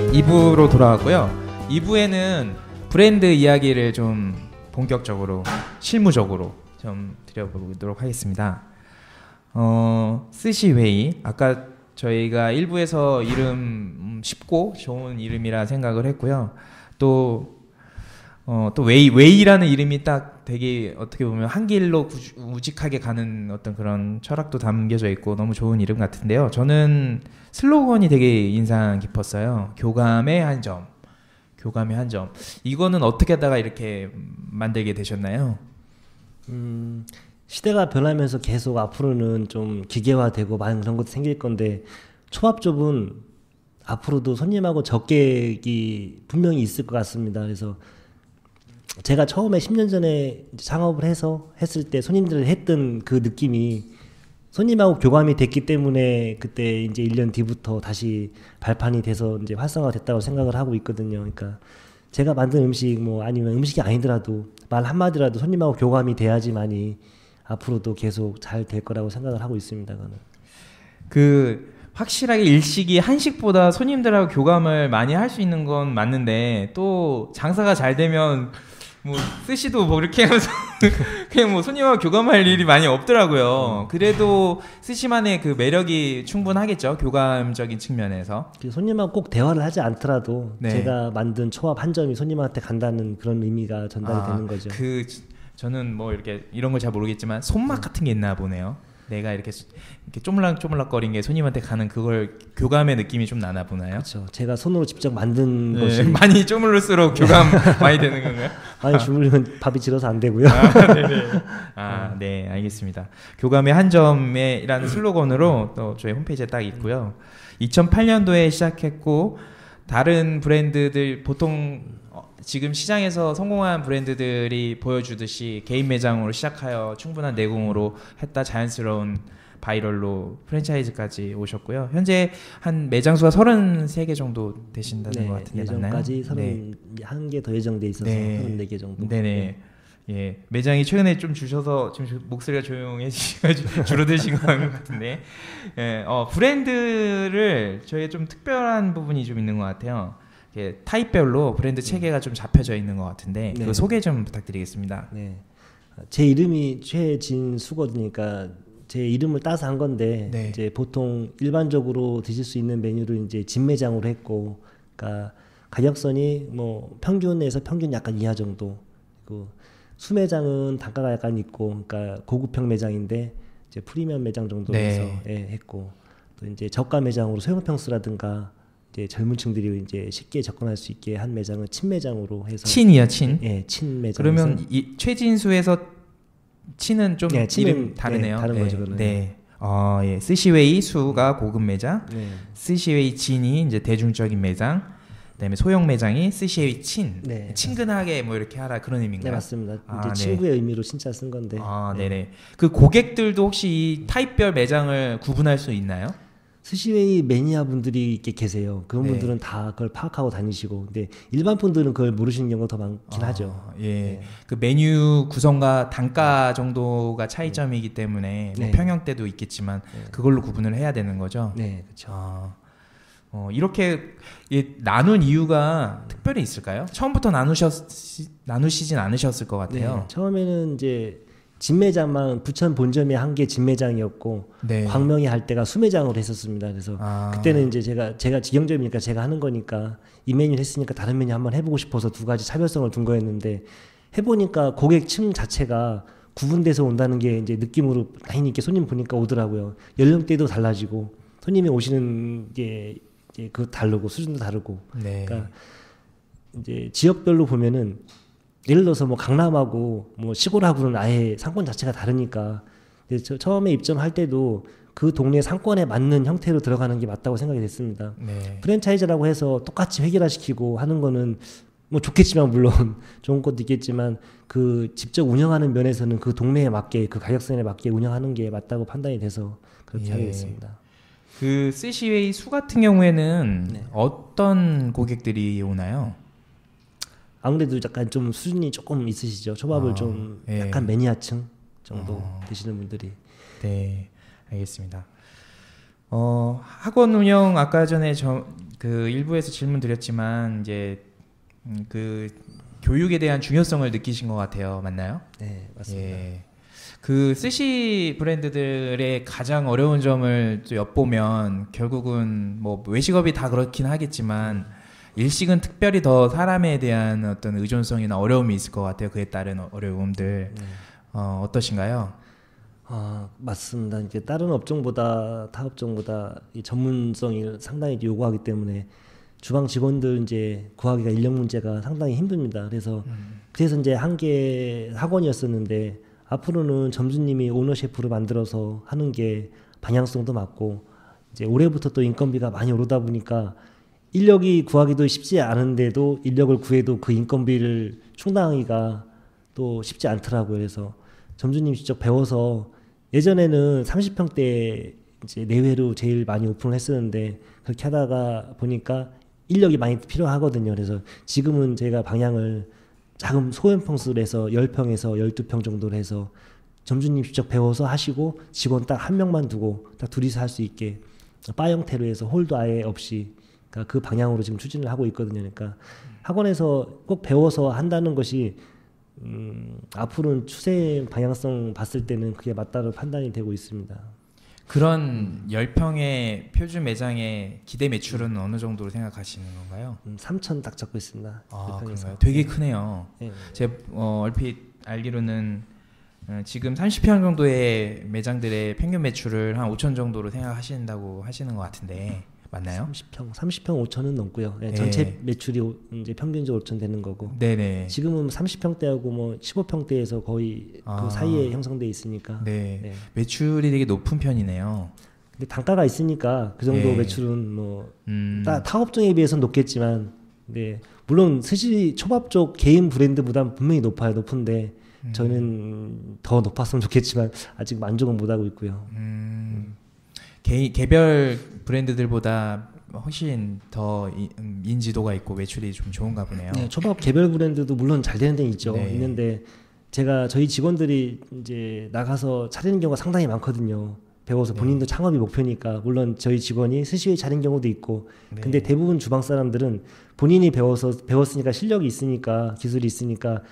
2부로 돌아왔고요. 2부에는 브랜드 이야기를 좀 본격적으로 실무적으로 좀 드려보도록 하겠습니다. 스시웨이, 아까 저희가 1부에서 이름 쉽고 좋은 이름이라 생각을 했고요. 또 웨이라는 이름이 딱 되게 어떻게 보면 한 길로 우직하게 가는 어떤 그런 철학도 담겨져 있고 너무 좋은 이름 같은데요. 저는 슬로건이 되게 인상 깊었어요. 교감의 한 점. 교감의 한 점. 이거는 어떻게 하다가 이렇게 만들게 되셨나요? 시대가 변하면서 계속 앞으로는 좀 기계화되고 많은 그런 것도 생길 건데, 초밥숍은 앞으로도 손님하고 접객이 분명히 있을 것 같습니다. 그래서 제가 처음에 10년 전에 창업을 해서 했을 때 손님들을 했던 그 느낌이 손님하고 교감이 됐기 때문에 그때 이제 1년 뒤부터 다시 발판이 돼서 이제 활성화가 됐다고 생각을 하고 있거든요. 그러니까 제가 만든 음식 뭐 아니면 음식이 아니더라도 말 한마디라도 손님하고 교감이 돼야지만이 앞으로도 계속 잘 될 거라고 생각을 하고 있습니다. 그거는. 확실하게 일식이 한식보다 손님들하고 교감을 많이 할 수 있는 건 맞는데, 또 장사가 잘 되면 뭐 스시도 뭐 이렇게 하면서 그냥 뭐 손님하고 교감할 일이 많이 없더라고요. 그래도 스시만의 그 매력이 충분하겠죠, 교감적인 측면에서. 손님하고 꼭 대화를 하지 않더라도 네. 제가 만든 초밥 한 점이 손님한테 간다는 그런 의미가 전달이 되는 거죠. 저는 뭐 이렇게 이런 걸 잘 모르겠지만 손맛 같은 게 있나 보네요. 내가 이렇게 쪼물락쪼물락거린 게 손님한테 가는 그걸 교감의 느낌이 좀 나나 보나요? 그렇죠. 제가 손으로 직접 만든 것이 많이 쪼물를수록 교감 많이 되는 건가요? 많이 주물리면 밥이 질어서 안 되고요. 네, 알겠습니다. 교감의 한 점이라는 슬로건으로 또 저희 홈페이지에 딱 있고요. 2008년도에 시작했고, 다른 브랜드들 보통 지금 시장에서 성공한 브랜드들이 보여주듯이 개인 매장으로 시작하여 충분한 내공으로 했다 자연스러운 바이럴로 프랜차이즈까지 오셨고요. 현재 한 매장 수가 33개 정도 되신다는 것 같은데 맞나요? 예정까지 31개 더 예정돼 있어서 34개 정도. 네네. 예, 매장이 최근에 좀 주셔서 지금 목소리가 조용해지셔가지고 줄어드신 것 같은데, 브랜드를 저희 좀 특별한 부분이 좀 있는 것 같아요. 타입별로 브랜드 체계가 좀 잡혀져 있는 것 같은데 그 소개 좀 부탁드리겠습니다. 네, 제 이름이 최진수거든요. 제 이름을 따서 한 건데 이제 보통 일반적으로 드실 수 있는 메뉴를 이제 진매장으로 했고, 그러니까 가격선이 뭐 평균에서 평균 약간 이하 정도. 그 수매장은 단가가 약간 있고, 그러니까 고급형 매장인데 이제 프리미엄 매장 정도 해서 했고, 또 이제 저가 매장으로 소형평수라든가 이제 젊은 층들이 이제 쉽게 접근할 수 있게 한 매장은 친매장으로 해서. 친이요, 친? 예, 친매장. 그러면 이 최진수에서 친은 좀 이름 다르네요. 다른 거죠, 그러면. 네. 스시웨이 수가 고급 매장, 스시웨이 진이 이제 대중적인 매장, 그다음에 소형 매장이 스시웨이 친. 친근하게 뭐 이렇게 하라 그런 의미인가요? 네, 맞습니다. 이제 친구의 의미로 진짜 쓴 건데. 네네. 그 고객들도 혹시 이 타입별 매장을 구분할 수 있나요? 스시웨이 매니아 분들이 이렇게 계세요. 그런 분들은 다 그걸 파악하고 다니시고, 근데 일반 분들은 그걸 모르시는 경우가 더 많긴 하죠. 그 메뉴 구성과 단가 정도가 차이점이기 때문에 뭐 평형대도 있겠지만 그걸로 구분을 해야 되는 거죠. 네, 그렇죠. 이렇게 나눈 이유가 특별히 있을까요? 처음부터 나누시진 않으셨을 것 같아요. 네, 처음에는 이제 진매장만 부천 본점에 한 개 진매장이었고, 광명에 할 때가 수매장으로 했었습니다. 그래서 그때는 이제 제가 직영점이니까 제가 하는 거니까 이 메뉴 했으니까 다른 메뉴 한번 해보고 싶어서 두 가지 차별성을 둔 거였는데, 해보니까 고객층 자체가 구분돼서 온다는 게 이제 느낌으로 라인 있게 손님 보니까 오더라고요. 연령대도 달라지고 손님이 오시는 게 이제 그 다르고 수준도 다르고. 그러니까 이제 지역별로 보면은 예를 들어서 뭐 강남하고 뭐 시골하고는 아예 상권 자체가 다르니까, 처음에 입점할 때도 그 동네 상권에 맞는 형태로 들어가는 게 맞다고 생각이 됐습니다. 프랜차이즈라고 해서 똑같이 획일화시키고 하는 거는 뭐 좋겠지만, 물론 좋은 것도 있겠지만, 그 직접 운영하는 면에서는 그 동네에 맞게, 그 가격선에 맞게 운영하는 게 맞다고 판단이 돼서 그렇게 하게 됐습니다. 그 스시웨이 수 같은 경우에는 어떤 고객들이 오나요? 아무래도 약간 좀 수준이 조금 있으시죠. 초밥을 좀 약간 매니아층 정도 드시는 분들이. 네, 알겠습니다. 학원 운영 아까 전에 그 일부에서 질문 드렸지만 이제 그 교육에 대한 중요성을 느끼신 것 같아요. 맞나요? 네, 맞습니다. 예. 그 스시 브랜드들의 가장 어려운 점을 또 엿보면 결국은 뭐 외식업이 다 그렇긴 하겠지만 일식은 특별히 더 사람에 대한 어떤 의존성이나 어려움이 있을 것 같아요. 그에 따른 어려움들 어떠신가요? 맞습니다. 이제 다른 업종보다 타 업종보다 이 전문성이 상당히 요구하기 때문에 주방 직원들 이제 구하기가 인력 문제가 상당히 힘듭니다. 그래서 이제 한 개 학원이었었는데 앞으로는 점주님이 오너 셰프를 만들어서 하는 게 방향성도 맞고 이제 올해부터 또 인건비가 많이 오르다 보니까 인력이 구하기도 쉽지 않은데도 인력을 구해도 그 인건비를 충당하기가 또 쉽지 않더라고요. 그래서 점주님 직접 배워서 예전에는 30평대 이제 내외로 제일 많이 오픈을 했었는데 그렇게 하다가 보니까 인력이 많이 필요하거든요. 그래서 지금은 제가 방향을 작은 소형 평수로 해서 10평에서 12평 정도로 해서 점주님 직접 배워서 하시고 직원 딱 한 명만 두고 딱 둘이서 할 수 있게 바 형태로 해서 홀도 아예 없이 그러니까 그 방향으로 지금 추진을 하고 있거든요. 그러니까 학원에서 꼭 배워서 한다는 것이 앞으로는 추세 방향성 봤을 때는 그게 맞다고 판단이 되고 있습니다. 그런 10평의 표준 매장의 기대 매출은 어느 정도로 생각하시는 건가요? 3천 딱 잡고 있습니다. 그런가요? 되게 크네요. 네. 제가 얼핏 알기로는 지금 30평 정도의 매장들의 평균 매출을 한 5천 정도로 생각하신다고 하시는 것 같은데 맞나요? 30평 5천은 넘고요. 네, 전체 매출이 이제 평균적으로 5천 되는 거고. 네네. 지금은 30평대하고 뭐 15평대에서 거의 그 사이에 형성돼 있으니까. 네. 매출이 되게 높은 편이네요. 근데 단가가 있으니까 그 정도 매출은 뭐 타 업종에 비해서는 높겠지만, 네 물론 스시 초밥 쪽 개인 브랜드보다 분명히 높은데 저는 더 높았으면 좋겠지만 아직 만족은 못 하고 있고요. 개별 브랜드들보다 훨씬 더 인지도가 있고 매출이 좀 좋은가 보네요. 네, 초밥 개별 브랜드도 물론 잘 되는 데 있죠. 네. 있는데 저희 직원들이 이제 나가서 차리는 경우가 상당히 많거든요. 배워서 본인도 창업이 목표니까 물론 저희 직원이 스시회 차린 경우도 있고 근데 대부분 주방 사람들은 본인이 배웠으니까 실력이 있으니까 기술이 있으니까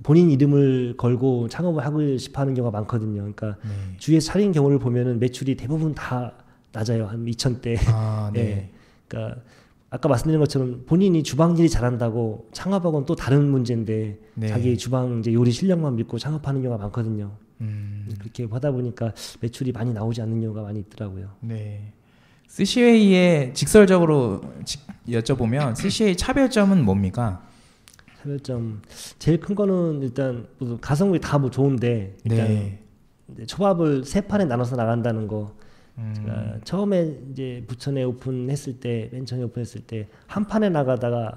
본인 이름을 걸고 창업을 하고 싶어하는 경우가 많거든요. 그러니까 주위에서 차린 경우를 보면은 매출이 대부분 다 낮아요. 한 2,000대. 네. 그러니까 아까 말씀드린 것처럼 본인이 주방 일이 잘한다고 창업하고는 또 다른 문제인데 자기 주방 이제 요리 실력만 믿고 창업하는 경우가 많거든요. 그렇게 하다 보니까 매출이 많이 나오지 않는 경우가 많이 있더라고요. 네. 스시웨이의 직설적으로 여쭤보면 스시웨이 차별점은 뭡니까? 차별점 제일 큰 거는 일단 가성비 다 뭐 좋은데 일단 초밥을 세 판에 나눠서 나간다는 거. 제가 처음에 이제 부천에 오픈했을 때 맨 처음에 오픈했을 때 한 판에 나가다가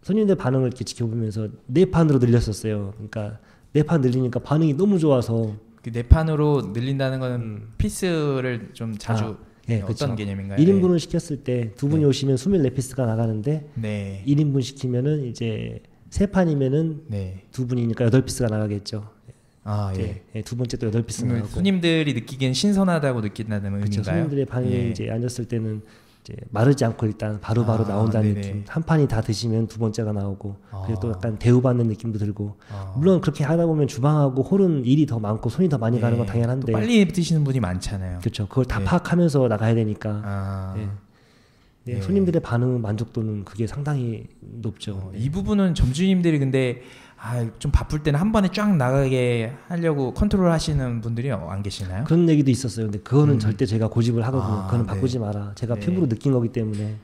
손님들 반응을 이렇게 지켜보면서 네 판으로 늘렸었어요. 그러니까 네 판 늘리니까 반응이 너무 좋아서 그 네 판으로 늘린다는 거는 피스를 좀 자주 어떤 그렇죠. 개념인가요? 1인분을 시켰을 때 두 분이 오시면 24피스가 나가는데 1인분 시키면은 이제 세 판이면은 두 분이니까 8피스가 나가겠죠. 두 번째 또 8피스 나가고 손님들이 느끼기엔 신선하다고 느낀다는 의미인가요? 그렇죠. 손님들의 반응이 이제 앉았을 때는 이제 마르지 않고 일단 바로바로 나온다는 느낌. 한 판이 다 드시면 두 번째가 나오고 그리고 또 약간 대우받는 느낌도 들고 물론 그렇게 하다 보면 주방하고 홀은 일이 더 많고 손이 더 많이 가는 건 당연한데 또 빨리 드시는 분이 많잖아요. 그렇죠. 그걸 다 파악하면서 나가야 되니까 손님들의 반응 만족도는 그게 상당히 높죠. 이 부분은 점주님들이 근데 좀 바쁠 때는 한 번에 쫙 나가게 하려고 컨트롤 하시는 분들이 안 계시나요? 그런 얘기도 있었어요. 근데 그거는 절대 제가 고집을 하거든요. 그거는 바꾸지 마라. 제가 피부로 느낀 거기 때문에.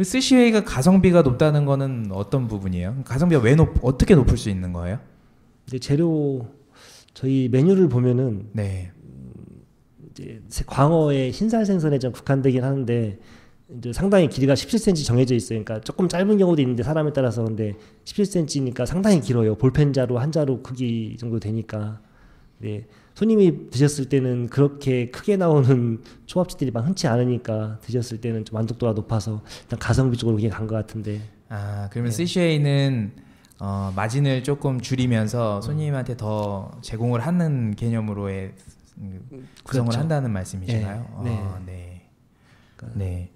스시웨이가 가성비가 높다는 거는 어떤 부분이에요? 가성비가 어떻게 높을 수 있는 거예요? 이제 재료 저희 메뉴를 보면은 이제 광어의 흰살 생선에 좀 국한되긴 하는데 이제 상당히 길이가 17cm 정해져 있어요. 그러니까 조금 짧은 경우도 있는데 사람에 따라서 근데 17cm니까 상당히 길어요. 볼펜자루 한 자루 크기 정도 되니까. 손님이 드셨을 때는 그렇게 크게 나오는 초밥집들이 막 흔치 않으니까 드셨을 때는 좀 만족도가 높아서 일단 가성비 쪽으로 그게 간 것 같은데. 그러면 스시웨이는 마진을 조금 줄이면서 손님한테 더 제공을 하는 개념으로의 구성을 한다는 말씀이신가요? 네. 그러니까. 네.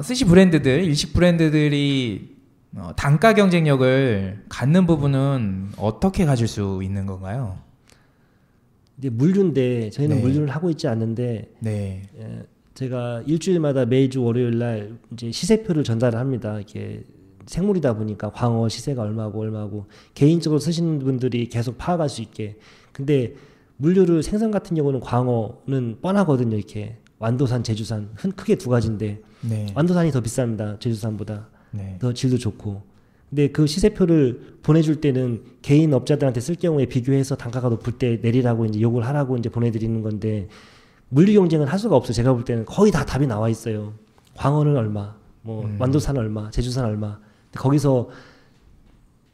스시 브랜드들, 일식 브랜드들이 단가 경쟁력을 갖는 부분은 어떻게 가질 수 있는 건가요? 이제 물류인데 저희는 물류를 하고 있지 않는데 제가 일주일마다 매주 월요일 날 이제 시세표를 전달을 합니다. 이렇게 생물이다 보니까 광어 시세가 얼마고 개인적으로 쓰시는 분들이 계속 파악할 수 있게. 근데 물류를 생선 같은 경우는 광어는 뻔하거든요. 이렇게 완도산, 제주산 크게 두 가지인데 완도산이 더 비쌉니다. 제주산보다 더 질도 좋고. 근데 그 시세표를 보내줄 때는 개인 업자들한테 쓸 경우에 비교해서 단가가 높을 때 내리라고 이제 요구를 하라고 이제 보내드리는 건데 물류 경쟁은 할 수가 없어요. 제가 볼 때는 거의 다 답이 나와 있어요. 광어는 얼마, 완도산 얼마, 제주산 얼마. 거기서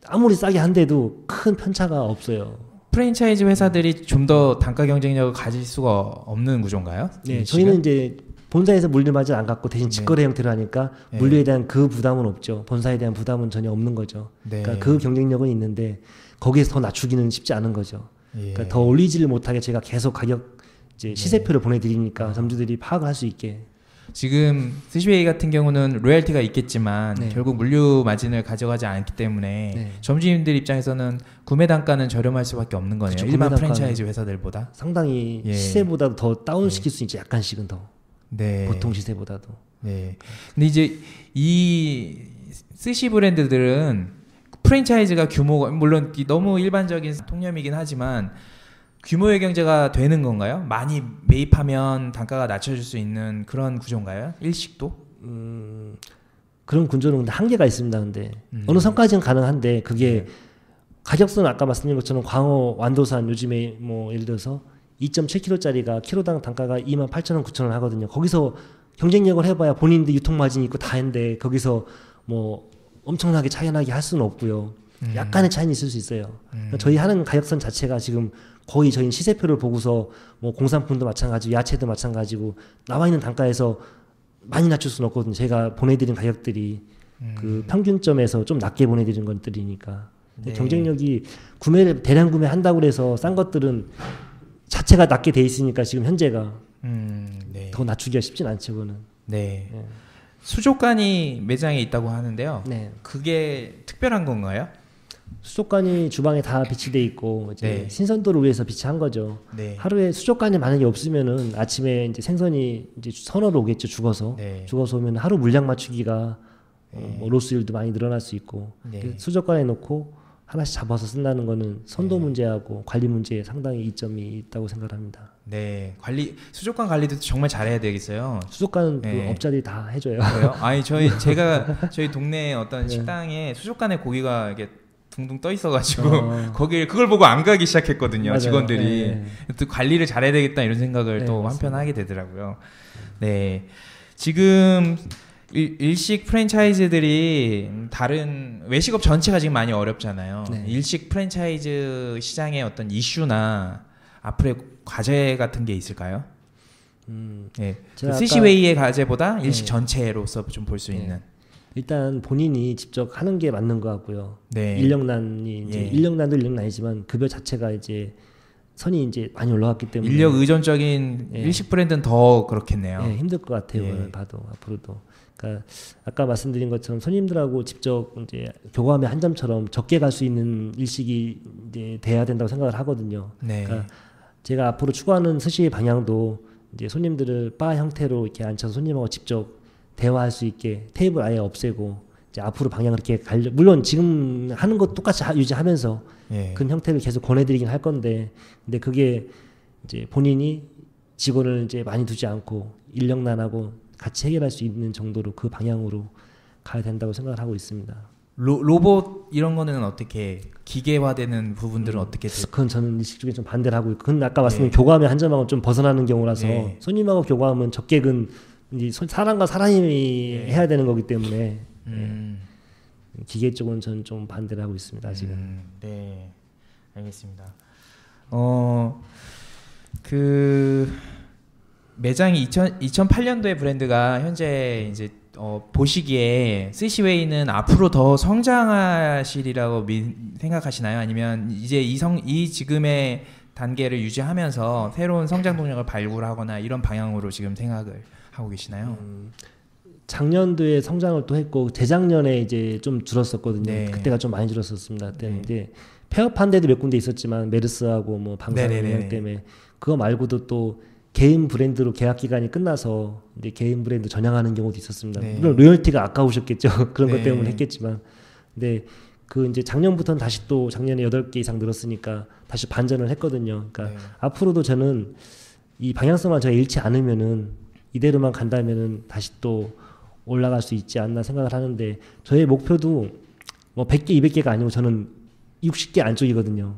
아무리 싸게 한데도 큰 편차가 없어요. 프랜차이즈 회사들이 좀 더 단가 경쟁력을 가질 수가 없는 구조인가요? 네, 저희는 이제 본사에서 물류마저 안 갖고 대신 직거래 형태로 하니까 물류에 대한 그 부담은 없죠. 본사에 대한 부담은 전혀 없는 거죠. 그러니까 그 경쟁력은 있는데 거기에서 더 낮추기는 쉽지 않은 거죠. 그러니까 더 올리지를 못하게 제가 계속 가격 이제 시세표를 보내드리니까 점주들이 파악을 할 수 있게. 지금 스시웨이 같은 경우는 로열티가 있겠지만 결국 물류 마진을 가져가지 않기 때문에 점주님들 입장에서는 구매 단가는 저렴할 수밖에 없는 거네요. 그렇죠, 일반 프랜차이즈 회사들보다 상당히 시세보다도 더 다운시킬 수 있지. 약간씩은 더 보통 시세보다도. 근데 이제 이 스시 브랜드들은 프랜차이즈가 규모가 물론 너무 일반적인 통념이긴 하지만 규모의 경제가 되는 건가요? 많이 매입하면 단가가 낮춰질 수 있는 그런 구조인가요? 일식도? 그런 구조는 근데 한계가 있습니다. 근데 어느 선까지는 가능한데 그게 가격선은 아까 말씀드린 것처럼 광어, 완도산 요즘에 뭐 예를 들어서 2.7kg짜리가 키로당 단가가 28,000원, 9,000원 하거든요. 거기서 경쟁력을 해봐야 본인들 유통마진이 있고 다 했는데 거기서 뭐 엄청나게 차이나게 할 수는 없고요. 약간의 차이는 있을 수 있어요. 그러니까 저희 하는 가격선 자체가 지금 거의 저희 시세표를 보고서 뭐 공산품도 마찬가지고 야채도 마찬가지고 나와 있는 단가에서 많이 낮출 수는 없거든요. 제가 보내드린 가격들이 그 평균점에서 좀 낮게 보내드린 것들이니까. 경쟁력이 구매를 대량 구매한다고 해서 싼 것들은 자체가 낮게 돼 있으니까 지금 현재가 더 낮추기가 쉽진 않죠. 그거는. 수족관이 매장에 있다고 하는데요. 그게 특별한 건가요? 수족관이 주방에 다 비치돼 있고 이제 신선도를 위해서 비치한 거죠. 하루에 수족관이 만약에 없으면은 아침에 이제 생선이 이제 선어로 오겠죠. 죽어서 오면 하루 물량 맞추기가 뭐 로스율도 많이 늘어날 수 있고 수족관에 놓고 하나씩 잡아서 쓴다는 거는 선도 문제하고 관리 문제에 상당히 이점이 있다고 생각합니다. 수족관 관리도 정말 잘해야 되겠어요. 수족관은 그 업자들이 다 해줘요. 그래요? 아니 저희 동네 어떤 식당에 수족관에 고기가 이게 둥둥 떠 있어가지고 그걸 보고 안 가기 시작했거든요. 맞아요. 직원들이. 또 관리를 잘해야 되겠다 이런 생각을 또 한편 하게 되더라고요. 지금 일식 프랜차이즈들이 다른 외식업 전체가 지금 많이 어렵잖아요. 일식 프랜차이즈 시장의 어떤 이슈나 앞으로의 과제 같은 게 있을까요? 스시웨이의 과제보다 일식 전체로서 좀 볼 수 있는. 일단 본인이 직접 하는 게 맞는 것 같고요. 인력난이 이제 인력난도 인력난이지만 급여 자체가 이제 선이 이제 많이 올라갔기 때문에 인력 의존적인 일식 브랜드는 더 그렇겠네요. 힘들 것 같아요. 봐도 앞으로도. 그러니까 아까 말씀드린 것처럼 손님들하고 직접 이제 교감의 한 점처럼 적게 갈 수 있는 일식이 이제 돼야 된다고 생각을 하거든요. 그러니까 제가 앞으로 추구하는 스시 방향도 이제 손님들을 바 형태로 이렇게 앉혀서 손님하고 직접 대화할 수 있게 테이블 아예 없애고 이제 앞으로 방향을 이렇게 물론 지금 하는 것 똑같이 유지하면서 그런 형태를 계속 권해드리긴 할 건데 근데 그게 이제 본인이 직원을 이제 많이 두지 않고 인력난하고 같이 해결할 수 있는 정도로 그 방향으로 가야 된다고 생각을 하고 있습니다. 로봇 이런 거는 어떻게 기계화되는 부분들은 어떻게 돼요? 그건 저는 일식 쪽에 좀 반대를 하고 있고 그건 아까 말씀드린 교감의 한 점하고 좀 벗어나는 경우라서 손님하고 교감은 적객은 이제 사람과 사람이 해야 되는 거기 때문에 기계 쪽은 저는 좀 반대를 하고 있습니다. 아직은. 알겠습니다. 그 매장이 2008년도에 브랜드가 현재 이제 보시기에 스시웨이는 앞으로 더 성장하시리라고 생각하시나요? 아니면 이제 이 지금의 단계를 유지하면서 새로운 성장 동력을 발굴하거나 이런 방향으로 지금 생각을 하고 계시나요? 작년도에 성장을 또 했고 재작년에 이제 좀 줄었었거든요. 네. 그때가 좀 많이 줄었었습니다. 그때 이제 폐업한 데도 몇 군데 있었지만 메르스하고 뭐 방사능 영향 때문에 그거 말고도 또 개인 브랜드로 계약 기간이 끝나서 이제 개인 브랜드 전향하는 경우도 있었습니다. 물론 로열티가 아까우셨겠죠. 그런 것 때문에 했겠지만, 근데 그 이제 작년부터는 다시 또 작년에 8개 이상 늘었으니까 다시 반전을 했거든요. 그러니까 앞으로도 저는 이 방향성만 제가 잃지 않으면은 이대로만 간다면은 다시 또 올라갈 수 있지 않나 생각을 하는데, 저의 목표도 뭐 100개, 200개가 아니고 저는 60개 안쪽이거든요.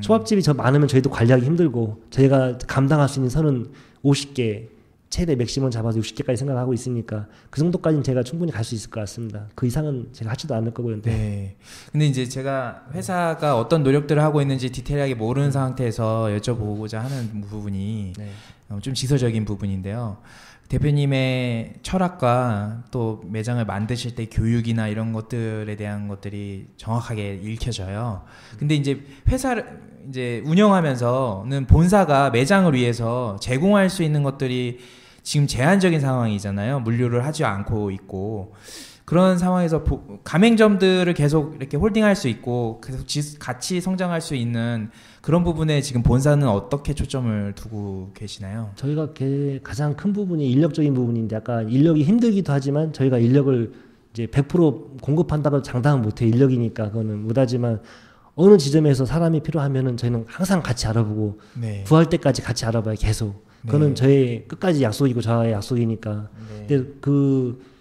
초밥집이 저 많으면 저희도 관리하기 힘들고, 저희가 감당할 수 있는 선은 50개, 최대 맥시멈 잡아서 60개까지 생각하고 있으니까 그 정도까지는 제가 충분히 갈 수 있을 것 같습니다. 그 이상은 제가 하지도 않을 거고요. 네. 근데 이제 제가 회사가 어떤 노력들을 하고 있는지 디테일하게 모르는 상태에서 여쭤보고자 하는 부분이 좀 지서적인 부분인데요. 대표님의 철학과 또 매장을 만드실 때 교육이나 이런 것들에 대한 것들이 정확하게 읽혀져요. 근데 이제 회사를 이제 운영하면서는 본사가 매장을 위해서 제공할 수 있는 것들이 지금 제한적인 상황이잖아요. 물류를 하지 않고 있고. 그런 상황에서 가맹점들을 계속 이렇게 홀딩할 수 있고 계속 같이 성장할 수 있는 그런 부분에 지금 본사는 어떻게 초점을 두고 계시나요? 저희가 가장 큰 부분이 인력적인 부분인데, 약간 인력이 힘들기도 하지만 저희가 인력을 이제 100% 공급한다고 장담은 못해요. 인력이니까 그거는 못하지만 어느 지점에서 사람이 필요하면은 저희는 항상 같이 알아보고 구할 때까지 같이 알아봐요. 계속. 그거는 저의 끝까지 약속이고 저의 약속이니까. 근데 그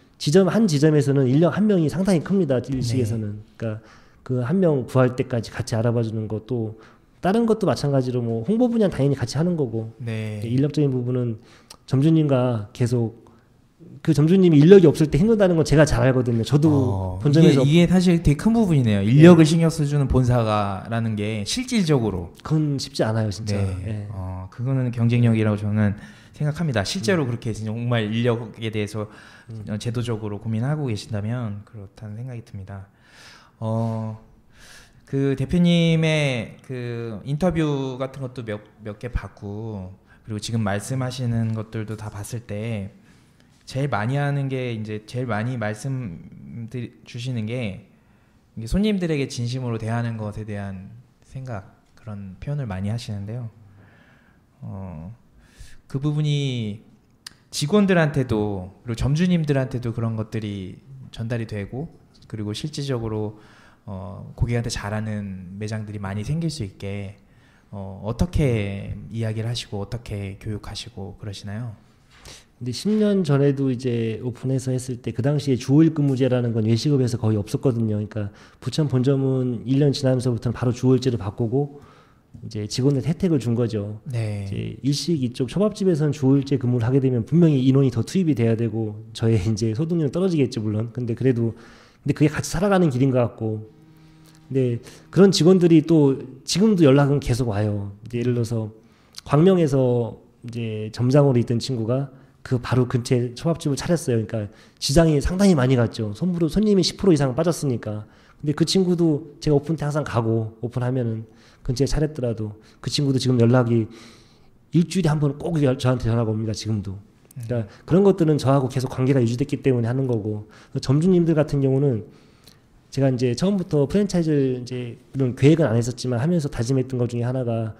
한 지점에서는 인력 한 명이 상당히 큽니다. 일식에서는. 그러니까 그 한 명 구할 때까지 같이 알아봐 주는 것도, 다른 것도 마찬가지로 뭐 홍보 분야는 당연히 같이 하는 거고, 인력적인 부분은 점주님과 계속, 그 점주님이 인력이 없을 때 힘들다는 건 제가 잘 알거든요. 저도 본점에서 이게 사실 되게 큰 부분이네요. 인력을 신경 써주는 본사가라는 게 실질적으로 그건 쉽지 않아요, 진짜. 그거는 경쟁력이라고 저는 생각합니다. 실제로 그렇게 정말 인력에 대해서 제도적으로 고민하고 계신다면 그렇다는 생각이 듭니다. 그 대표님의 그 인터뷰 같은 것도 몇 개 봤고, 그리고 지금 말씀하시는 것들도 다 봤을 때 제일 많이 하는 게, 이제 제일 많이 말씀 주시는 게 손님들에게 진심으로 대하는 것에 대한 생각, 그런 표현을 많이 하시는데요. 그 부분이 직원들한테도 그리고 점주님들한테도 그런 것들이 전달이 되고, 그리고 실질적으로 고객한테 잘하는 매장들이 많이 생길 수 있게 어떻게 이야기를 하시고 어떻게 교육하시고 그러시나요? 근데 10년 전에도 이제 오픈해서 했을 때 그 당시에 주 5일 근무제라는 건 외식업에서 거의 없었거든요. 그러니까 부천 본점은 1년 지나면서부터는 바로 주 5일제로 바꾸고 이제 직원들 혜택을 준 거죠. 이제 일식 이쪽 초밥집에서는 주 5일제 근무를 하게 되면 분명히 인원이 더 투입이 돼야 되고 저의 이제 소득률은 떨어지겠죠, 물론. 근데 그게 같이 살아가는 길인 것 같고. 근데 그런 직원들이 또 지금도 연락은 계속 와요. 이제 예를 들어서 광명에서 이제 점장으로 있던 친구가 그 바로 근처에 초밥집을 차렸어요. 그러니까 시장이 상당히 많이 갔죠. 손님이 10% 이상 빠졌으니까. 근데 그 친구도 제가 오픈 때 항상 가고, 오픈하면은 근처에 차렸더라도 그 친구도 지금 연락이 일주일에 한 번 꼭 저한테 전화가 옵니다. 지금도. 그러니까 그런 것들은 저하고 계속 관계가 유지됐기 때문에 하는 거고, 점주님들 같은 경우는 제가 이제 처음부터 프랜차이즈를 이제 이런 계획은 안 했었지만 하면서 다짐했던 것 중에 하나가,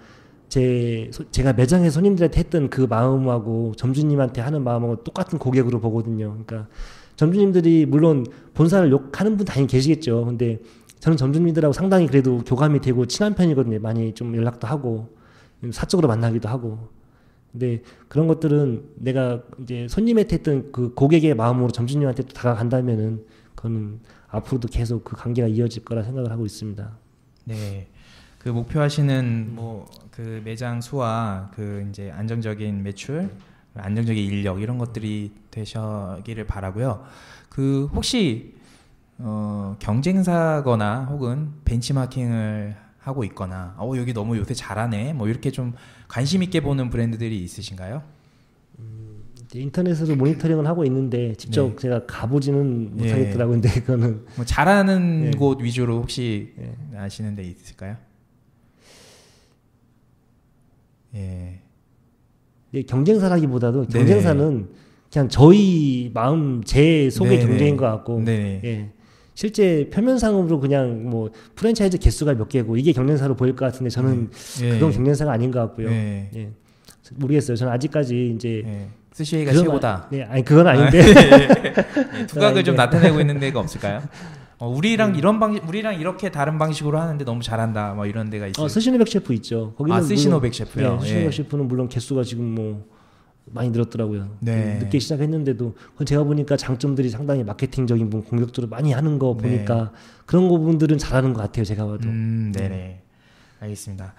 제가 매장에 손님들한테 했던 그 마음하고 점주님한테 하는 마음하고 똑같은 고객으로 보거든요. 그러니까 점주님들이 물론 본사를 욕하는 분 당연히 계시겠죠. 근데 저는 점주님들하고 상당히 그래도 교감이 되고 친한 편이거든요. 많이 좀 연락도 하고 사적으로 만나기도 하고. 근데 그런 것들은 내가 이제 손님한테 했던 그 고객의 마음으로 점주님한테 또 다가간다면은 그거는 앞으로도 계속 그 관계가 이어질 거라 생각을 하고 있습니다. 네. 그 목표하시는 그 매장 수와 그 이제 안정적인 매출, 안정적인 인력 이런 것들이 되시기를 바라고요. 그 혹시 경쟁사거나 혹은 벤치마킹을 하고 있거나 여기 너무 요새 잘하네 뭐 이렇게 좀 관심 있게 보는 브랜드들이 있으신가요? 인터넷으로 모니터링을 하고 있는데 직접 제가 가보지는 못하겠더라고요. 근데 그거는 뭐 잘하는 곳 위주로 혹시 아시는 데 있을까요? 예. 경쟁사라기보다도 경쟁사는 그냥 저희 마음 제 속의 경쟁인 것 같고 예. 실제 표면상으로 그냥 뭐 프랜차이즈 개수가 몇 개고 이게 경쟁사로 보일 것 같은데 저는 그건 경쟁사가 아닌 것 같고요. 예. 모르겠어요. 저는 아직까지 이제 스시웨이가 최고다. 네, 아니 그건 아닌데 두각을 좀 나타내고 있는 데가 없을까요? 우리랑 우리랑 이렇게 다른 방식으로 하는데 너무 잘한다. 뭐 이런 데가 있어요. 스시노백 셰프 있죠. 거기는 스시노백 셰프요. 스시노백 셰프는 물론 개수가 지금 뭐 많이 늘었더라고요. 늦게 시작했는데도 그건 제가 보니까 장점들이 상당히 마케팅적인 부분, 공격적으로 많이 하는 거 보니까 그런 부분들은 잘하는 것 같아요. 제가 봐도. 네네. 알겠습니다.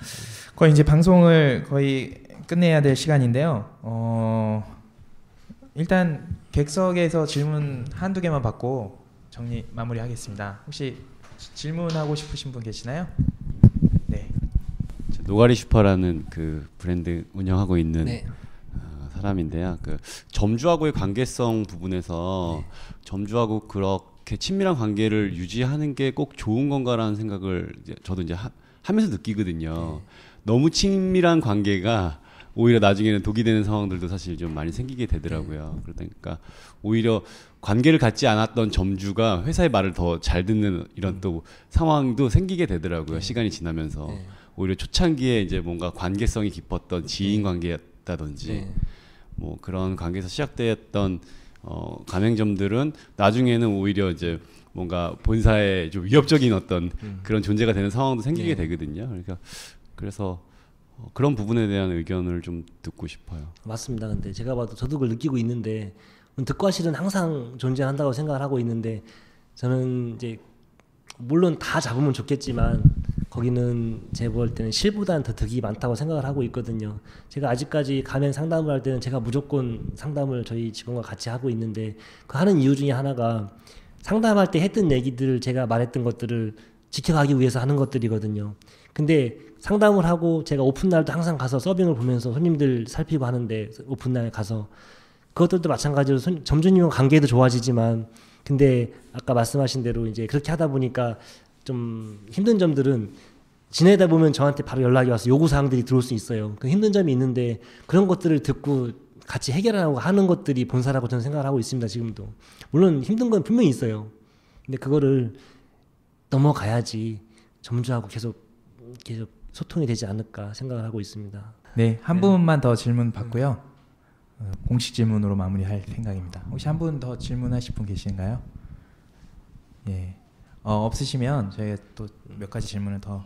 거의 이제 방송을 거의 끝내야 될 시간인데요. 일단 객석에서 질문 한두 개만 받고 마무리하겠습니다. 혹시 질문하고 싶으신 분 계시나요? 네. 노가리 슈퍼라는 그 브랜드 운영하고 있는 사람인데요. 그 점주하고의 관계성 부분에서 점주하고 그렇게 친밀한 관계를 유지하는 게 꼭 좋은 건가라는 생각을 저도 이제 하면서 느끼거든요. 너무 친밀한 관계가 오히려 나중에는 독이 되는 상황들도 사실 좀 많이 생기게 되더라고요. 그러니까 오히려 관계를 갖지 않았던 점주가 회사의 말을 더 잘 듣는 이런 또 상황도 생기게 되더라고요. 시간이 지나면서 오히려 초창기에 이제 뭔가 관계성이 깊었던 지인 관계였다든지 뭐 그런 관계에서 시작되었던 가맹점들은 나중에는 오히려 이제 뭔가 본사에 좀 위협적인 어떤 그런 존재가 되는 상황도 생기게 되거든요. 그러니까 그래서 그런 부분에 대한 의견을 좀 듣고 싶어요. 맞습니다. 근데 제가 봐도 저도 그걸 느끼고 있는데 득과실은 항상 존재한다고 생각을 하고 있는데 저는 이제 물론 다 잡으면 좋겠지만 거기는 제가 볼 때는 실보다는 더 득이 많다고 생각을 하고 있거든요. 제가 아직까지 가맹 상담을 할 때는 제가 무조건 상담을 저희 직원과 같이 하고 있는데 그 하는 이유 중에 하나가 상담할 때 했던 얘기들을 제가 말했던 것들을 지켜가기 위해서 하는 것들이거든요. 근데 상담을 하고 제가 오픈날도 항상 가서 서빙을 보면서 손님들 살피고 하는데 오픈날 가서 그것들도 마찬가지로 점주님과 관계도 좋아지지만 근데 아까 말씀하신 대로 이제 그렇게 하다 보니까 좀 힘든 점들은 지내다 보면 저한테 바로 연락이 와서 요구사항들이 들어올 수 있어요. 그 힘든 점이 있는데 그런 것들을 듣고 같이 해결하고 하는 것들이 본사라고 저는 생각을 하고 있습니다. 지금도. 물론 힘든 건 분명히 있어요. 근데 그거를 넘어가야지 점주하고 계속 소통이 되지 않을까 생각을 하고 있습니다. 네, 한 분만 더 질문 받고요. 공식 질문으로 마무리할 생각입니다. 혹시 한 분 더 질문하실 분 계신가요? 예. 없으시면 저희가 또 몇 가지 질문을 더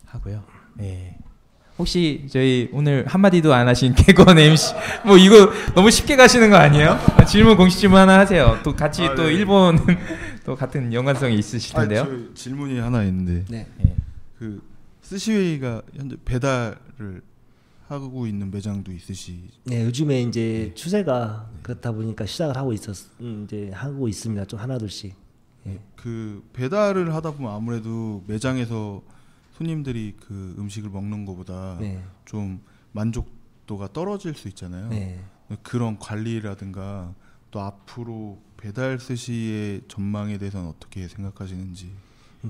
하고요. 예. 혹시 저희 오늘 한마디도 안 하신 개건 MC 뭐 이거 너무 쉽게 가시는 거 아니에요? 질문 공식 질문 하나 하세요. 또 같이 또 일본 또 같은 연관성이 있으실 텐데요. 저 질문이 하나 있는데 그 스시웨이가 현재 배달을 하고 있는 매장도 있으시? 네, 요즘에 이제 추세가 그렇다 보니까 시작을 하고 이제 하고 있습니다. 좀 하나둘씩. 그 배달을 하다 보면 아무래도 매장에서 손님들이 그 음식을 먹는 것보다 좀 만족도가 떨어질 수 있잖아요. 그런 관리라든가 또 앞으로 배달 스시의 전망에 대해서는 어떻게 생각하시는지?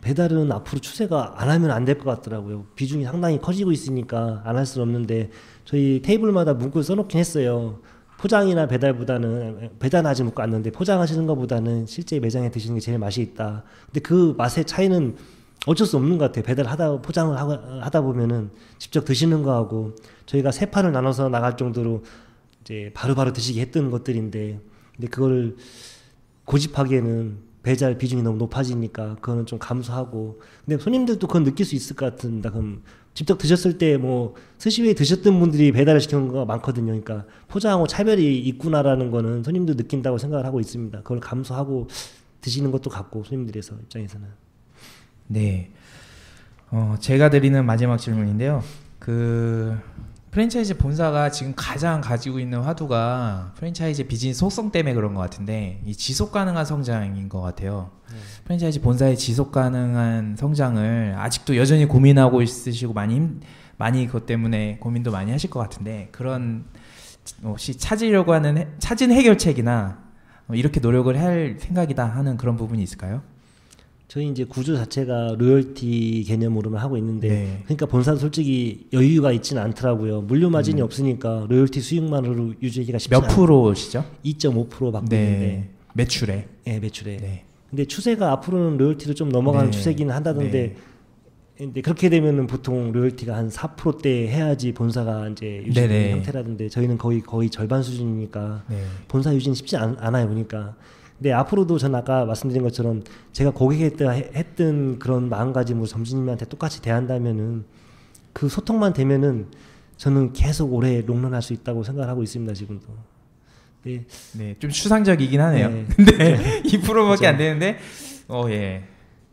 배달은 앞으로 추세가 안 하면 안 될 것 같더라고요. 비중이 상당히 커지고 있으니까 안 할 수는 없는데 저희 테이블마다 문구를 써놓긴 했어요. 포장이나 배달보다는 배달은 아직 못 갔는데 포장하시는 것보다는 실제 매장에 드시는 게 제일 맛이 있다. 근데 그 맛의 차이는 어쩔 수 없는 것 같아요. 배달하다 포장을 하다 보면은 직접 드시는 거하고 저희가 세 판을 나눠서 나갈 정도로 이제 바로바로 드시게 했던 것들인데 근데 그거를 고집하기에는 배달 비중이 너무 높아지니까 그거는 좀 감소하고 근데 손님들도 그건 느낄 수 있을 것 같은데 그럼 직접 드셨을 때 뭐 스시웨이 드셨던 분들이 배달을 시키는 거가 많거든요. 그러니까 포장하고 차별이 있구나라는 거는 손님도 느낀다고 생각을 하고 있습니다. 그걸 감소하고 드시는 것도 같고 손님들에서 입장에서는. 네. 제가 드리는 마지막 질문인데요. 그 프랜차이즈 본사가 지금 가장 가지고 있는 화두가 프랜차이즈 비즈니스 속성 때문에 그런 것 같은데 이 지속 가능한 성장인 것 같아요. 프랜차이즈 본사의 지속 가능한 성장을 아직도 여전히 고민하고 있으시고 많이 그것 때문에 고민도 많이 하실 것 같은데 그런 혹시 찾으려고 하는 찾은 해결책이나 이렇게 노력을 할 생각이다 하는 그런 부분이 있을까요? 저희 이제 구조 자체가 로열티 개념으로만 하고 있는데 네. 그러니까 본사도 솔직히 여유가 있지는 않더라고요. 물류 마진이 없으니까 로열티 수익만으로 유지하기가 쉽지 않아요. 몇 프로시죠? 2.5% 받고 네. 있는데 매출에. 네, 매출에. 네. 근데 추세가 앞으로는 로열티도 좀 넘어가는 네. 추세기는 한다던데 네. 근데 그렇게 되면은 보통 로열티가 한 4%대 해야지 본사가 이제 유지되는 형태라던데 저희는 거의 절반 수준이니까 네. 본사 유지는 쉽지 않아요 보니까. 근데 앞으로도 전 아까 말씀드린 것처럼 제가 고객에 했던 그런 마음가짐으로 점주님한테 똑같이 대한다면은 그 소통만 되면은 저는 계속 오래 롱런할 수 있다고 생각하고 있습니다 지금도. 네, 네, 좀 추상적이긴 하네요. 네. 근데 2%밖에 안 되는데, 예.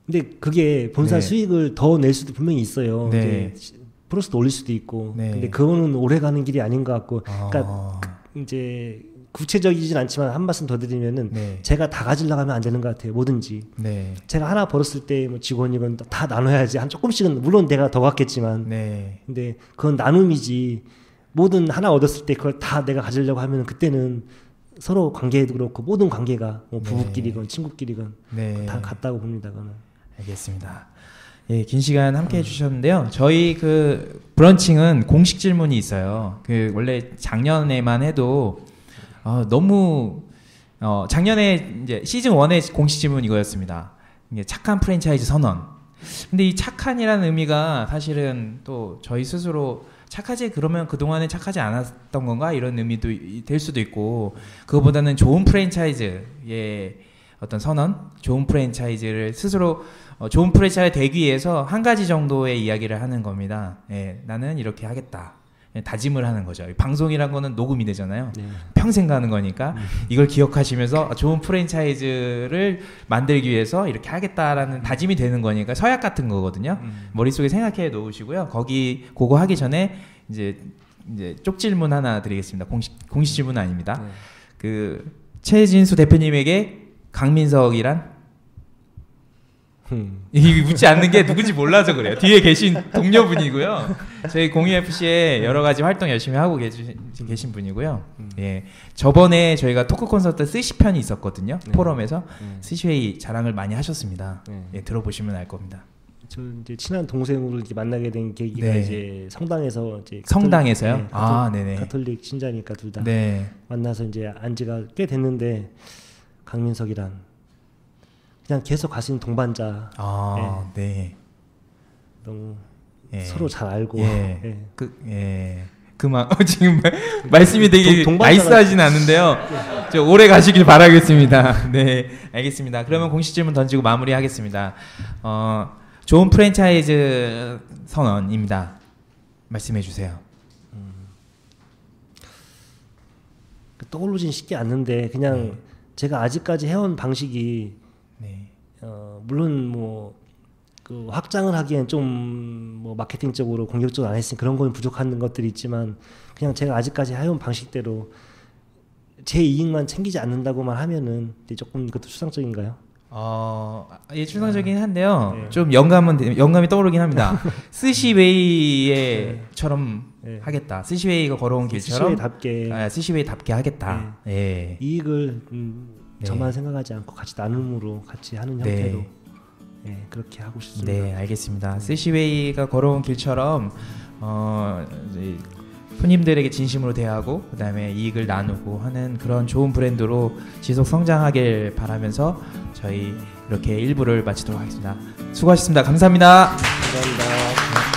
근데 그게 본사 네. 수익을 더 낼 수도 분명히 있어요. 네. 이제 플러스도 올릴 수도 있고. 네. 근데 그거는 오래 가는 길이 아닌 것 같고. 그러니까 이제 구체적이진 않지만 한 말씀 더 드리면은 네. 제가 다 가지려고 하면 안 되는 것 같아요. 뭐든지. 네. 제가 하나 벌었을 때 뭐 직원이건 다 나눠야지. 한 조금씩은 물론 내가 더 갖겠지만. 네. 근데 그건 나눔이지. 뭐든 하나 얻었을 때 그걸 다 내가 가지려고 하면 그때는 서로 관계도 그렇고 모든 관계가 뭐 부부끼리건 친구끼리건 네. 다 같다고 봅니다. 그거는. 알겠습니다. 예, 긴 시간 함께 해주셨는데요. 저희 그 브런칭은 공식 질문이 있어요. 그 원래 작년에만 해도 너무 작년에 이제 시즌 1의 공식 질문 이거였습니다. 이게 착한 프랜차이즈 선언. 근데 이 착한이라는 의미가 사실은 또 저희 스스로 착하지 그러면 그동안에 착하지 않았던 건가 이런 의미도 될 수도 있고 그거보다는 좋은 프랜차이즈의 어떤 선언, 좋은 프랜차이즈를 스스로 좋은 프랜차이즈 되기 위해서 한 가지 정도의 이야기를 하는 겁니다. 예, 나는 이렇게 하겠다. 다짐을 하는 거죠. 방송이란 거는 녹음이 되잖아요. 네. 평생 가는 거니까 이걸 기억하시면서 좋은 프랜차이즈를 만들기 위해서 이렇게 하겠다라는 다짐이 되는 거니까 서약 같은 거거든요. 머릿속에 생각해 놓으시고요. 그거 하기 전에 이제 쪽질문 하나 드리겠습니다. 공식 질문은 아닙니다. 네. 그 최진수 대표님에게 강민석이란? 이게 묻지 않는 게 누군지 몰라서 그래요. 뒤에 계신 동료분이고요. 저희 공유FC에 여러 가지 활동 열심히 하고 계신 분이고요. 예, 저번에 저희가 토크 콘서트 스시편이 있었거든요. 네. 포럼에서 스시회의 자랑을 많이 하셨습니다. 네. 예, 들어보시면 알 겁니다. 저 이제 친한 동생으로 이렇게 만나게 된 계기가 네. 이제 성당에서요? 네, 네네. 가톨릭 신자니까 둘 다 네. 만나서 이제 안지가 꽤 됐는데 강민석이란. 그냥 계속 가시는 동반자. 네. 너무 서로 잘 알고. 지금 말씀이 되게 나이스하진 않은데요. 저 오래 가시길 바라겠습니다. 네, 알겠습니다. 그러면 공식 질문 던지고 마무리하겠습니다. 좋은 프랜차이즈 선언입니다. 말씀해 주세요. 떠오르진 쉽게 않는데 그냥 제가 아직까지 해온 방식이 물론 뭐 그 확장을 하기엔 좀 뭐 마케팅적으로 공격적으로 안 했으니 그런 건 부족한 것들이 있지만 그냥 제가 아직까지 해온 방식대로 제 이익만 챙기지 않는다고만 하면은 조금 이것도 추상적인가요? 예, 추상적이긴 한데요. 네. 좀 영감이 떠오르긴 합니다. 스시웨이처럼 하겠다. 스시웨이가 걸어온 길처럼 스시웨이답게 하겠다. 예. 이익을 저만 생각하지 않고 같이 나눔으로 같이 하는 형태로 그렇게 하고 싶습니다. 네, 알겠습니다. 스시웨이가 걸어온 길처럼 이제 손님들에게 진심으로 대하고 그다음에 이익을 나누고 하는 그런 좋은 브랜드로 지속 성장하길 바라면서 저희 이렇게 1부를 마치도록 하겠습니다. 수고하셨습니다. 감사합니다. 감사합니다.